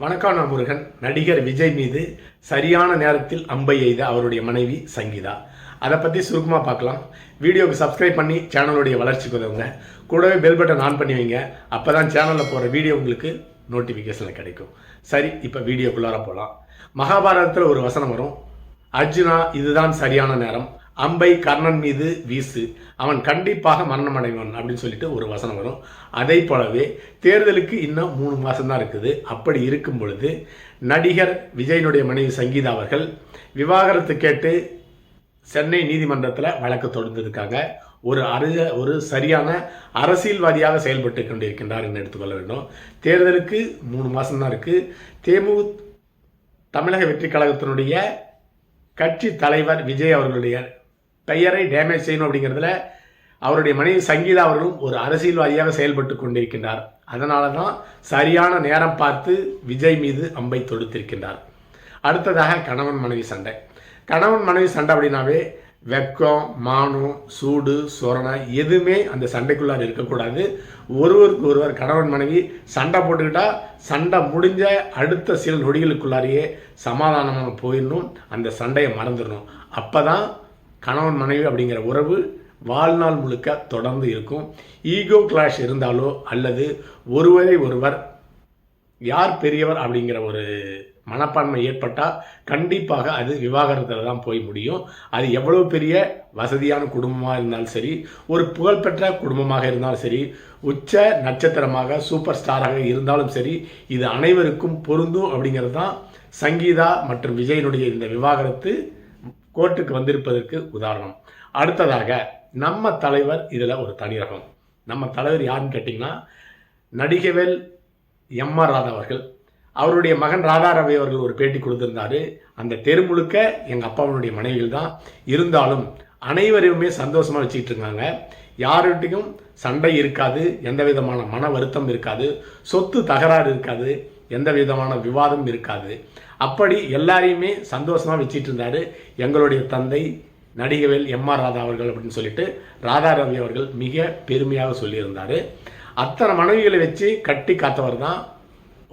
வணக்கம். நான் முருகன். நடிகர் விஜய் மீது சரியான நேரத்தில் அம்பை எய்த அவருடைய மனைவி சங்கீதா. அதை பற்றி சுருக்கமாக பார்க்கலாம். வீடியோவுக்கு சப்ஸ்கிரைப் பண்ணி சேனலுடைய வளர்ச்சிக்கு உதவுங்க. கூடவே பெல் பட்டன் ஆன் பண்ணி வைங்க. அப்போ தான் சேனலில் போகிற வீடியோ உங்களுக்கு நோட்டிஃபிகேஷனில் கிடைக்கும். சரி, இப்போ வீடியோக்குள்ளார போகலாம். மகாபாரதத்தில் ஒரு வசனம் வரும், அர்ஜுனா இதுதான் சரியான நேரம், அம்பை கர்ணன் மீது வீசு, அவன் கண்டிப்பாக மரணம் அடைவான் அப்படின்னு சொல்லிட்டு ஒரு வசனம் வரும். அதை போலவே தேர்தலுக்கு இன்னும் 3 மாதம் தான் இருக்குது. அப்படி இருக்கும் பொழுது நடிகர் விஜயனுடைய மனைவி சங்கீதா அவர்கள் விவாகரத்து கேட்டு சென்னை நீதிமன்றத்தில் வழக்கு தொடர்ந்திருக்காங்க. ஒரு சரியான அரசியல்வாதியாக செயல்பட்டு கொண்டிருக்கின்றார் என்று எடுத்துக்கொள்ள வேண்டும். தேர்தலுக்கு 3 மாதம் தான் இருக்குது. தமிழக வெற்றி கழகத்தினுடைய கட்சி தலைவர் விஜய் அவர்களுடைய பெயரை டேமேஜ் செய்யணும் அப்படிங்கிறதுல அவருடைய மனைவி சங்கீதா அவர்களும் ஒரு அரசியல்வாதியாக செயல்பட்டு கொண்டிருக்கின்றார். அதனால தான் சரியான நேரம் பார்த்து விஜய் மீது அம்பை தொடுத்திருக்கின்றார். அடுத்ததாக கணவன் மனைவி சண்டை. கணவன் மனைவி சண்டை அப்படின்னாவே வெக்கம், மானம், சூடு, சொரணை எதுவுமே அந்த சண்டைக்குள்ளார இருக்கக்கூடாது. ஒருவருக்கு ஒருவர் கணவன் மனைவி சண்டை போட்டுக்கிட்டா சண்டை முடிஞ்ச அடுத்த சில நொடிகளுக்குள்ளாரையே சமாதானமாக போயிடணும், அந்த சண்டையை மறந்துடணும். அப்போ தான் கணவன் மனைவி அப்படிங்கிற உறவு வாழ்நாள் முழுக்க தொடர்ந்து இருக்கும். ஈகோ கிளாஷ் இருந்தாலோ அல்லது ஒருவரை ஒருவர் யார் பெரியவர் அப்படிங்கிற ஒரு மனப்பான்மை ஏற்பட்டால் கண்டிப்பாக அது விவாகரத்தில் தான் போய் முடியும். அது எவ்வளோ பெரிய வசதியான குடும்பமாக இருந்தாலும் சரி, ஒரு புகழ்பெற்ற குடும்பமாக இருந்தாலும் சரி, உச்ச நட்சத்திரமாக சூப்பர் ஸ்டாராக இருந்தாலும் சரி, இது அனைவருக்கும் பொருந்தும் அப்படிங்கிறது தான் சங்கீதா மற்றும் விஜயனுடைய இந்த விவாகரத்து கோர்ட்டுக்கு வந்திருப்பதற்கு உதாரணம். அடுத்ததாக நம்ம தலைவர் இதில் ஒரு தனி ரகம். நம்ம தலைவர் யாருன்னு கேட்டிங்கன்னா நடிகவேல் எம்.ஆர். ராதா அவர்கள். அவருடைய மகன் ராதா ரவி அவர்கள் ஒரு பேட்டி கொடுத்திருந்தாரு. அந்த தெரு முழுக்க எங்கள் அப்பாவுடைய மனைவிகள் தான், இருந்தாலும் அனைவரையுமே சந்தோஷமாக வச்சுக்கிட்டு இருக்காங்க. யார்கிட்டையும் சண்டை இருக்காது, எந்த விதமான மன வருத்தம் இருக்காது, சொத்து தகராறு இருக்காது, எந்த விதமான விவாதம் இருக்காது. அப்படி எல்லாரையுமே சந்தோஷமாக வச்சுட்டு இருந்தார் எங்களுடைய தந்தை நடிகவேல் எம்.ஆர். ராதா அவர்கள் அப்படின்னு சொல்லிட்டு ராதா ரவி அவர்கள் மிக பெருமையாக சொல்லியிருந்தார். அத்தனை மனைவிகளை வச்சு கட்டி காத்தவர் தான்,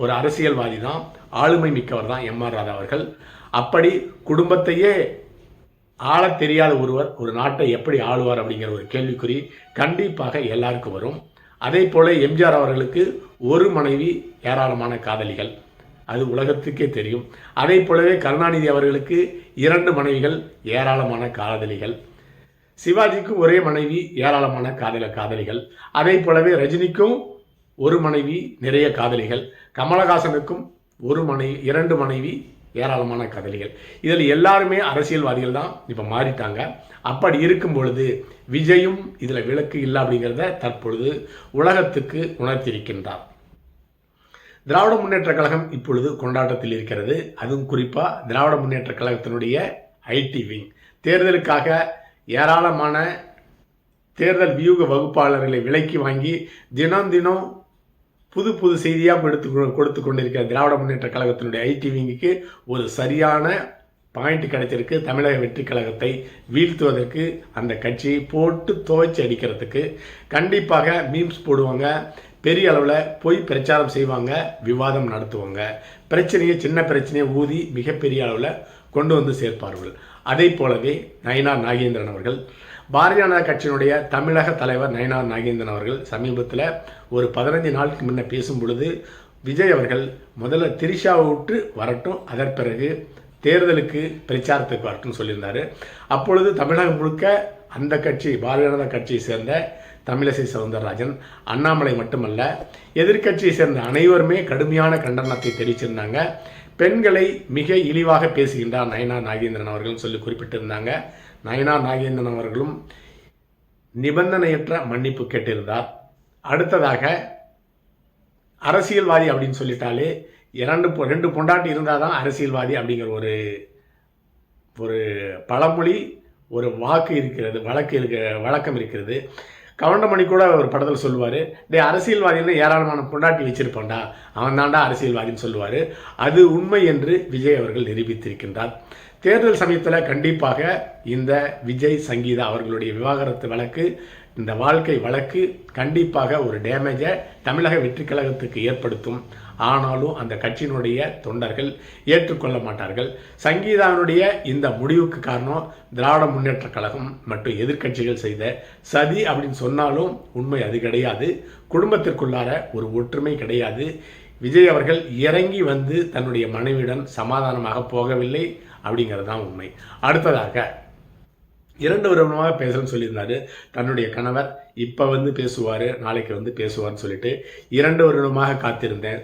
ஒரு அரசியல்வாதி தான், ஆளுமை மிக்கவர் தான் எம்.ஆர். ராதா அவர்கள். அப்படி குடும்பத்தையே ஆள தெரியாத ஒருவர் ஒரு நாட்டை எப்படி ஆளுவார் அப்படிங்கிற ஒரு கேள்விக்குறி கண்டிப்பாக எல்லாருக்கும் வரும். அதே போல எம்ஜிஆர் அவர்களுக்கு ஒரு மனைவி, ஏராளமான காதலிகள், அது உலகத்துக்கே தெரியும். அதே போலவே கருணாநிதி அவர்களுக்கு 2 மனைவிகள், ஏராளமான காதலிகள். சிவாஜிக்கு ஒரே மனைவி, ஏராளமான காதலிகள். அதே போலவே ரஜினிக்கும் ஒரு மனைவி, நிறைய காதலிகள். கமலஹாசனுக்கும் 2 மனைவி, ஏராளமான காதலிகள். இதில் எல்லாருமே அரசியல்வாதிகள் தான் இப்போ மாறிட்டாங்க. அப்படி இருக்கும் பொழுது விஜயும் இதில் விலக்கு இல்லை அப்படிங்கிறத தற்பொழுது உலகத்துக்கு உணர்த்தியிருக்கின்றார். திராவிட முன்னேற்ற கழகம் இப்பொழுது கொண்டாட்டத்தில் இருக்கிறது. அதுவும் குறிப்பாக திராவிட முன்னேற்ற கழகத்தினுடைய ஐடி விங் தேர்தலுக்காக ஏராளமான தேர்தல் வியூக வகுப்பாளர்களை விலைக்கு வாங்கி தினம் புது செய்தியாக கொடுத்து கொண்டிருக்கிற திராவிட முன்னேற்ற கழகத்தினுடைய ஐடி விங்குக்கு ஒரு சரியான பாயிண்ட் கிடைச்சிருக்கு. தமிழக வெற்றி கழகத்தை வீழ்த்துவதற்கு, அந்த கட்சியை போட்டு துவைச்சி அடிக்கிறதுக்கு கண்டிப்பாக மீம்ஸ் போடுவாங்க, பெரிய அளவில் போய் பிரச்சாரம் செய்வாங்க, விவாதம் நடத்துவாங்க, சின்ன பிரச்சனையை ஊதி மிகப்பெரிய அளவில் கொண்டு வந்து சேர்ப்பார்கள். அதே போலவே நயினார் நாகேந்திரன் அவர்கள், பாரதிய ஜனதா கட்சியினுடைய தமிழக தலைவர் நயினார் நாகேந்திரன் அவர்கள் சமீபத்தில் ஒரு 15 நாளுக்கு முன்ன பேசும் பொழுது விஜய் அவர்கள் முதல்ல திரிஷாவை விட்டு வரட்டும், அதன் பிறகு தேர்தலுக்கு பிரச்சாரத்துக்கு வரட்டும்னு சொல்லியிருந்தார். அப்பொழுது தமிழகம் முழுக்க அந்த கட்சி பாரதிய ஜனதா கட்சியை சேர்ந்த தமிழிசை சவுந்தரராஜன், அண்ணாமலை மட்டுமல்ல எதிர்கட்சியை சேர்ந்த அனைவருமே கடுமையான கண்டனத்தை தெரிவிச்சிருந்தாங்க. பெண்களை மிக இழிவாக பேசுகின்றார் நயினார் நாகேந்திரன் அவர்கள் சொல்லி குறிப்பிட்டிருந்தாங்க. நயினார் நாகேந்திரன் அவர்களும் நிபந்தனையற்ற மன்னிப்பு கேட்டிருந்தார். அடுத்ததாக அரசியல்வாதி அப்படின்னு சொல்லிட்டாலே 2 பொண்டாட்டி இருந்தால் தான் அரசியல்வாதி அப்படிங்கிற ஒரு பழமொழி, ஒரு வழக்கம் இருக்கிறது. கவுண்டமணி கூட ஒரு படத்தில் சொல்லுவார், அரசியல்வாதின்னு ஏராளமான பொண்டாட்டி வச்சிருப்பான்டா, அவன் தாண்டா அரசியல்வாதின்னு சொல்லுவார். அது உண்மை என்று விஜய் அவர்கள் நிரூபித்திருக்கின்றார். தேர்தல் சமயத்தில் கண்டிப்பாக இந்த விஜய் சங்கீதா அவர்களுடைய விவாகரத்து வழக்கு இந்த வாழ்க்கை வழக்கு கண்டிப்பாக ஒரு டேமேஜை தமிழக வெற்றி கழகத்துக்கு ஏற்படுத்தும். ஆனாலும் அந்த கட்சியினுடைய தொண்டர்கள் ஏற்றுக்கொள்ள மாட்டார்கள். சங்கீதாவினுடைய இந்த முடிவுக்கு காரணம் திராவிட முன்னேற்ற கழகம் மற்றும் எதிர்க்கட்சிகள் செய்த சதி அப்படின்னு சொன்னாலும் உண்மை அது கிடையாது. குடும்பத்திற்குள்ளார ஒரு ஒற்றுமை கிடையாது. விஜய் அவர்கள் இறங்கி வந்து தன்னுடைய மனைவியுடன் சமாதானமாக போகவில்லை அப்படிங்கிறது தான் உண்மை. அடுத்ததாக 2 வருடமாக பேசுகிறேன்னு சொல்லியிருந்தாரு. தன்னுடைய கணவர் இப்போ வந்து பேசுவார், நாளைக்கு வந்து பேசுவார்னு சொல்லிட்டு 2 வருடமாக காத்திருந்தேன்.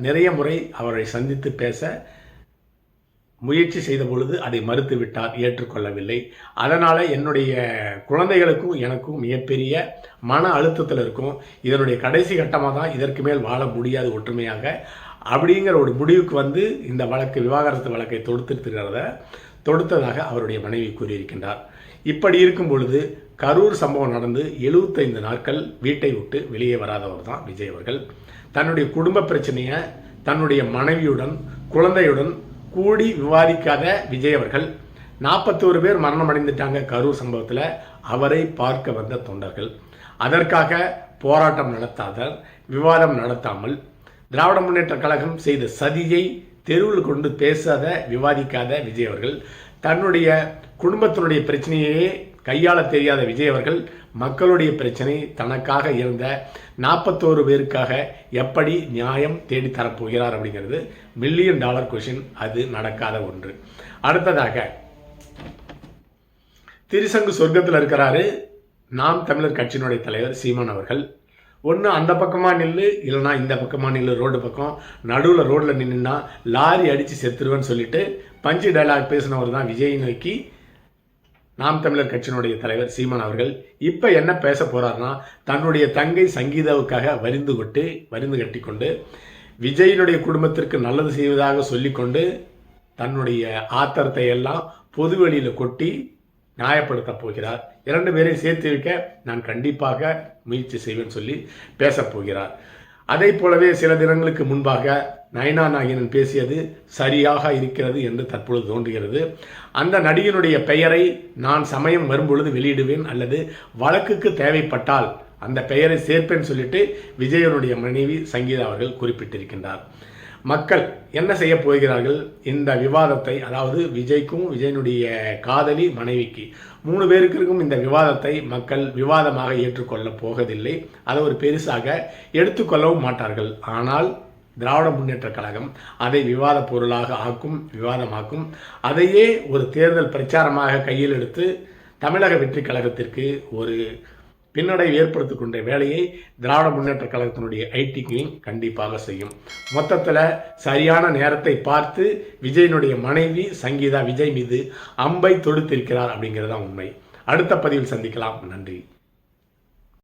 நிறைய முறை அவரை சந்தித்து பேச முயற்சி செய்த பொழுது அதை மறுத்து விட்டார், ஏற்றுக்கொள்ளவில்லை. அதனால் என்னுடைய குழந்தைகளுக்கும் எனக்கும் மிகப்பெரிய மன அழுத்தத்தில் இருக்கும். இதனுடைய கடைசி கட்டமாக தான் இதற்கு மேல் வாழ முடியாது ஒற்றுமையாக அப்படிங்கிற ஒரு முடிவுக்கு வந்து இந்த வழக்கு விவாகரத்து வழக்கை தொடுத்ததாக அவருடைய மனைவி கூறியிருக்கின்றார். இப்படி இருக்கும் பொழுது கரூர் சம்பவம் நடந்து 75 நாட்கள் வீட்டை விட்டு வெளியே வராதவர் தான் விஜய் அவர்கள். தன்னுடைய குடும்ப பிரச்சனையை தன்னுடைய மனைவியுடன் குழந்தையுடன் கூடி விவாதிக்காத விஜய் அவர்கள் 41 பேர் மரணம் அடைந்துட்டாங்க கரூர் சம்பவத்தில். அவரை பார்க்க வந்த தொண்டர்கள் அதற்காக போராட்டம் நடத்தாத விவாதம் நடத்தாமல் திராவிட முன்னேற்ற கழகம் செய்த சதியை தெருவில் கொண்டு பேசாத விவாதிக்காத விஜய் அவர்கள், தன்னுடைய குடும்பத்தினுடைய பிரச்சனையே கையாள தெரியாத விஜய் அவர்கள் மக்களுடைய பிரச்சனை தனக்காக இருந்த 41 பேருக்காக எப்படி நியாயம் தேடி தரப்போகிறார் அப்படிங்கிறது $1 மில்லியன் கொஷின். அது நடக்காத ஒன்று. அடுத்ததாக திருசங்கு சொர்க்கத்தில் இருக்கிறாரு நாம் தமிழர் கட்சியினுடைய தலைவர் சீமான் அவர்கள். ஒன்று அந்த பக்கமாக நில்லு, இல்லைனா இந்த பக்கமாக நில்லு, ரோடு பக்கம் நடுவில் ரோட்டில் நின்றுனா லாரி அடித்து செத்துருவேன்னு சொல்லிட்டு பஞ்சு டைலாக் பேசினவர் தான் விஜய் நோக்கி நாம் தமிழர் கட்சியினுடைய தலைவர் சீமான் அவர்கள். இப்போ என்ன பேச போகிறாருன்னா, தன்னுடைய தங்கை சங்கீதாவுக்காக வரிந்து கட்டி கொண்டு விஜயினுடைய குடும்பத்திற்கு நல்லது செய்வதாக சொல்லிக்கொண்டு தன்னுடைய ஆத்திரத்தை எல்லாம் பொதுவெளியில் கொட்டி நியாயப்படுத்த போகிறார். 2 பேரையும் சேர்த்து வைக்க நான் கண்டிப்பாக முயற்சி செய்வேன் சொல்லி பேசப் போகிறார். அதை போலவே சில தினங்களுக்கு முன்பாக நயனா நாயகன் பேசியது சரியாக இருக்கிறது என்று தற்பொழுது தோன்றுகிறது. அந்த நடிகனுடைய பெயரை நான் சமயம் வரும்பொழுது வெளியிடுவேன், அல்லது வழக்குக்கு தேவைப்பட்டால் அந்த பெயரை சேர்ப்பேன் சொல்லிட்டு விஜயனுடைய மனைவி சங்கீதா அவர்கள் குறிப்பிட்டிருக்கின்றார். மக்கள் என்ன செய்ய போகிறார்கள்? இந்த விவாதத்தை, அதாவது விஜய்க்கும் விஜயனுடைய காதலி மனைவிக்கு 3 பேருக்கு இருக்கும் இந்த விவாதத்தை மக்கள் விவாதமாக ஏற்றுக்கொள்ள போவதில்லை. அதை ஒரு பெருசாக எடுத்துக்கொள்ளவும் மாட்டார்கள். ஆனால் திராவிட முன்னேற்ற கழகம் அதை விவாத பொருளாக விவாதமாக்கும். அதையே ஒரு தேர்தல் பிரச்சாரமாக கையில் எடுத்து தமிழக வெற்றி கழகத்திற்கு ஒரு பின்னடைவு ஏற்படுத்திக் கொண்ட வேலையை திராவிட முன்னேற்ற கழகத்தினுடைய ஐடி விங் கண்டிப்பாக செய்யும். மொத்தத்தில் சரியான நேரத்தை பார்த்து விஜயனுடைய மனைவி சங்கீதா விஜய் மீது அம்பை தொடுத்திருக்கிறார் அப்படிங்கிறது தான் உண்மை. அடுத்த பதிவில் சந்திக்கலாம். நன்றி.